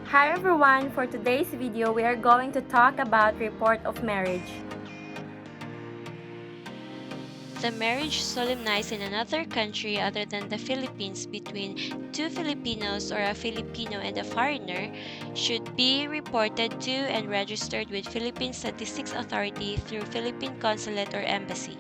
Hi everyone! For today's video, we are going to talk about report of marriage. The marriage solemnized in another country other than the Philippines between two Filipinos or a Filipino and a foreigner should be reported to and registered with Philippine Statistics Authority through Philippine Consulate or Embassy.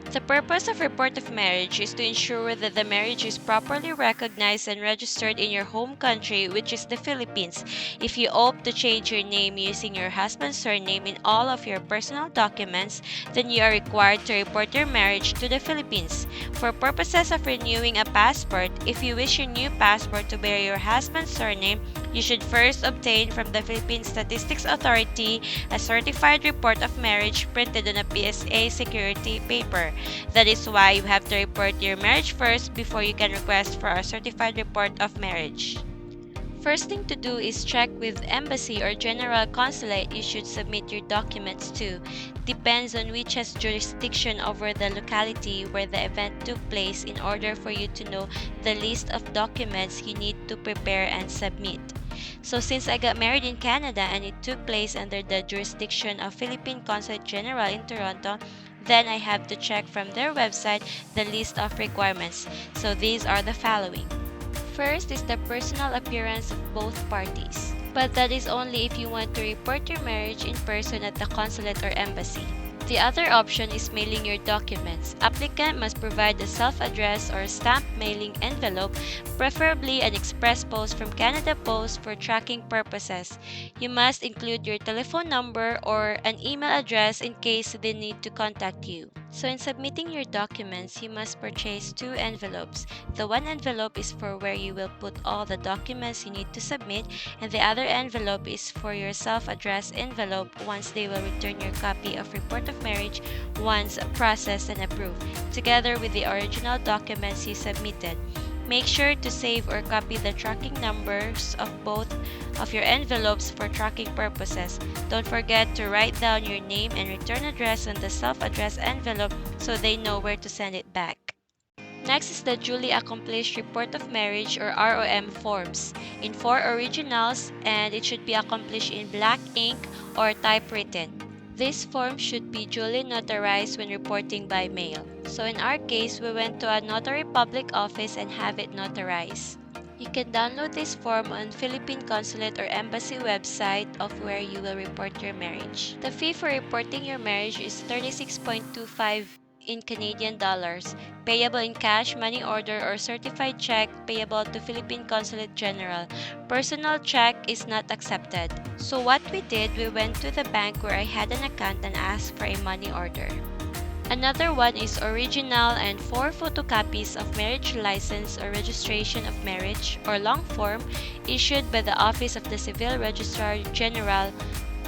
The purpose of report of marriage is to ensure that the marriage is properly recognized and registered in your home country, which is the Philippines. If you opt to change your name using your husband's surname in all of your personal documents, then you are required to report your marriage to the Philippines. For purposes of renewing a passport, if you wish your new passport to bear your husband's surname, you should first obtain from the Philippine Statistics Authority a certified report of marriage printed on a PSA security paper. That is why you have to report your marriage first before you can request for a certified report of marriage. First thing to do is check with embassy or general consulate you should submit your documents to. Depends on which has jurisdiction over the locality where the event took place in order for you to know the list of documents you need to prepare and submit. So since I got married in Canada and it took place under the jurisdiction of Philippine Consulate General in Toronto, then I have to check from their website the list of requirements. So these are the following. First is the personal appearance of both parties, but that is only if you want to report your marriage in person at the consulate or embassy. The other option is mailing your documents. Applicant must provide a self-addressed or stamped mailing envelope, preferably an express post from Canada Post for tracking purposes. You must include your telephone number or an email address in case they need to contact you. So in submitting your documents, you must purchase two envelopes. The one envelope is for where you will put all the documents you need to submit, and the other envelope is for your self-addressed envelope once they will return your copy of report of marriage once processed and approved, together with the original documents you submitted. Make sure to save or copy the tracking numbers of both of your envelopes for tracking purposes. Don't forget to write down your name and return address on the self-addressed envelope so they know where to send it back. Next is the duly accomplished report of marriage or ROM forms in 4 originals, and it should be accomplished in black ink or typewritten. This form should be duly notarized when reporting by mail. So in our case, we went to a notary public office and have it notarized. You can download this form on Philippine Consulate or Embassy website of where you will report your marriage. The fee for reporting your marriage is 36.25 in Canadian dollars, payable in cash, money order, or certified check payable to Philippine Consulate General. Personal check is not accepted. So what we did, we went to the bank where I had an account and asked for a money order. Another one is original and 4 photocopies of marriage license or registration of marriage or long form issued by the Office of the Civil Registrar General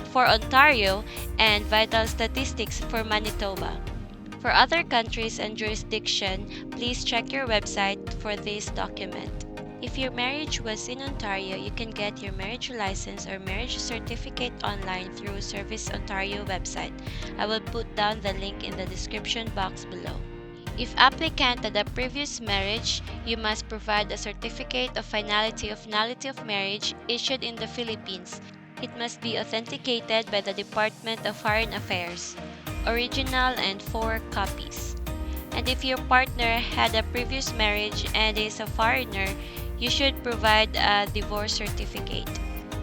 for Ontario and vital statistics for Manitoba. For other countries and jurisdiction, please check your website for this document. If your marriage was in Ontario, you can get your marriage license or marriage certificate online through Service Ontario website. I will put down the link in the description box below. If applicant had a previous marriage, you must provide a certificate of finality of nullity of marriage issued in the Philippines. It must be authenticated by the Department of Foreign Affairs. Original and 4 copies. And if your partner had a previous marriage and is a foreigner, you should provide a divorce certificate.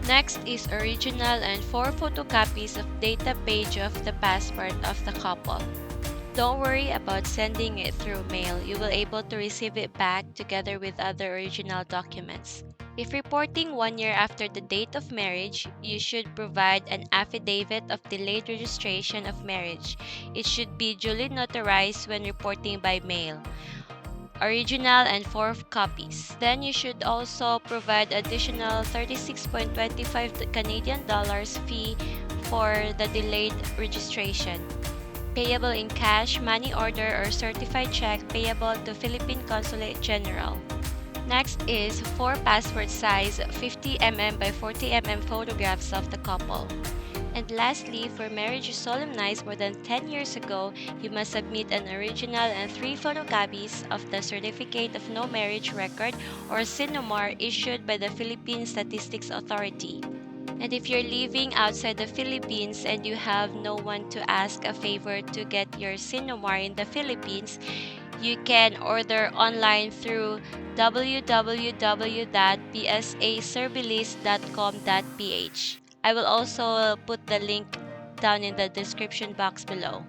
Next is original and 4 photocopies of data page of the passport of the couple. Don't worry about sending it through mail. You will be able to receive it back together with other original documents. If reporting 1 year after the date of marriage, you should provide an affidavit of delayed registration of marriage. It should be duly notarized when reporting by mail. Original and 4 copies. Then you should also provide additional 36.25 Canadian dollars fee for the delayed registration. Payable in cash, money order, or certified check payable to Philippine Consulate General. Next is 4 passport size 50 mm by 40 mm photographs of the couple. And lastly, for marriage solemnized more than 10 years ago, you must submit an original and 3 photocopies of the Certificate of No Marriage Record or SINOMAR issued by the Philippine Statistics Authority. And if you're living outside the Philippines and you have no one to ask a favor to get your SINOMAR in the Philippines, you can order online through www.psaservilis.com.ph. I will also put the link down in the description box below.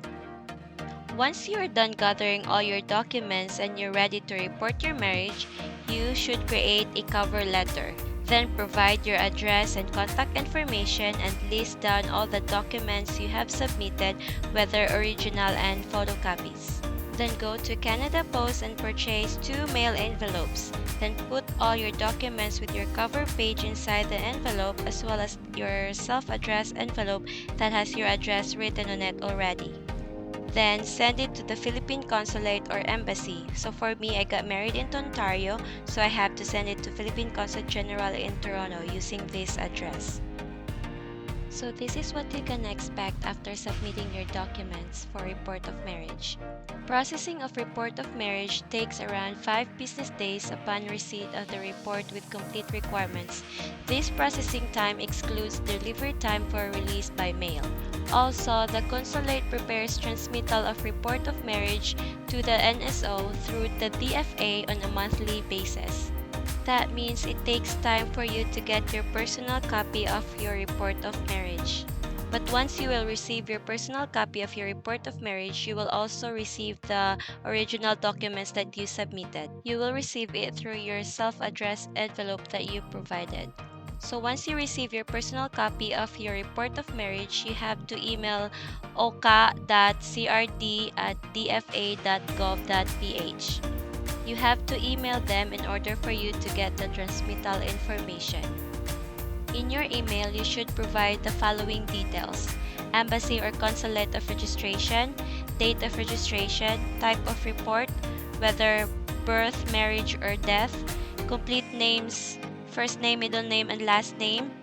Once you are done gathering all your documents and you're ready to report your marriage, you should create a cover letter. Then provide your address and contact information and list down all the documents you have submitted, whether original and photocopies. Then go to Canada Post and purchase 2 mail envelopes. Then put all your documents with your cover page inside the envelope as well as your self-addressed envelope that has your address written on it already. Then send it to the Philippine Consulate or Embassy. So for me, I got married in Ontario, so I have to send it to Philippine Consulate General in Toronto using this address. So this is what you can expect after submitting your documents for report of marriage. Processing of report of marriage takes around 5 business days upon receipt of the report with complete requirements. This processing time excludes delivery time for release by mail. Also, the Consulate prepares transmittal of report of marriage to the NSO through the DFA on a monthly basis. That means it takes time for you to get your personal copy of your report of marriage. But once you will receive your personal copy of your report of marriage, you will also receive the original documents that you submitted. You will receive it through your self-addressed envelope that you provided. So once you receive your personal copy of your report of marriage, you have to email oka.crd@dfa.gov.ph. You have to email them in order for you to get the transmittal information. In your email, you should provide the following details: embassy or consulate of registration, date of registration, type of report, whether birth, marriage, or death, complete names, first name, middle name, and last name,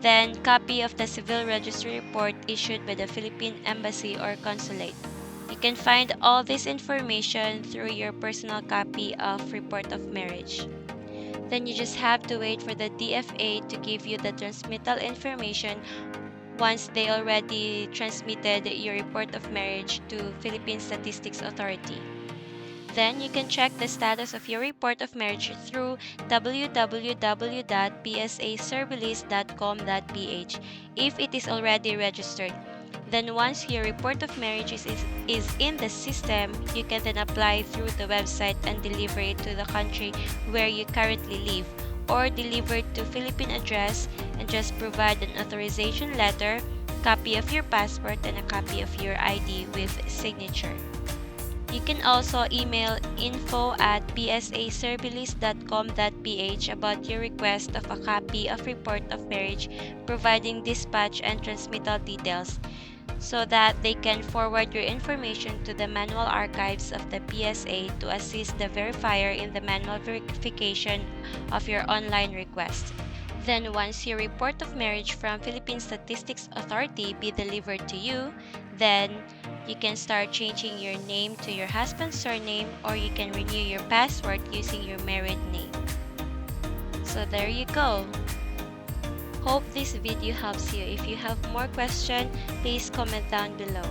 then copy of the civil registry report issued by the Philippine Embassy or Consulate. You can find all this information through your personal copy of report of marriage. Then you just have to wait for the DFA to give you the transmittal information once they already transmitted your report of marriage to Philippine Statistics Authority. Then you can check the status of your report of marriage through www.psaservilis.com.ph if it is already registered. Then once your report of marriage is in the system, you can then apply through the website and deliver it to the country where you currently live, or deliver it to Philippine address and just provide an authorization letter, copy of your passport, and a copy of your ID with signature. You can also email info@psaservilis.com.ph about your request of a copy of report of marriage, providing dispatch and transmittal details, so that they can forward your information to the manual archives of the PSA to assist the verifier in the manual verification of your online request. Then once your report of marriage from Philippine Statistics Authority be delivered to you, then you can start changing your name to your husband's surname, or you can renew your passport using your married name. So there you go. Hope this video helps you. If you have more questions, please comment down below.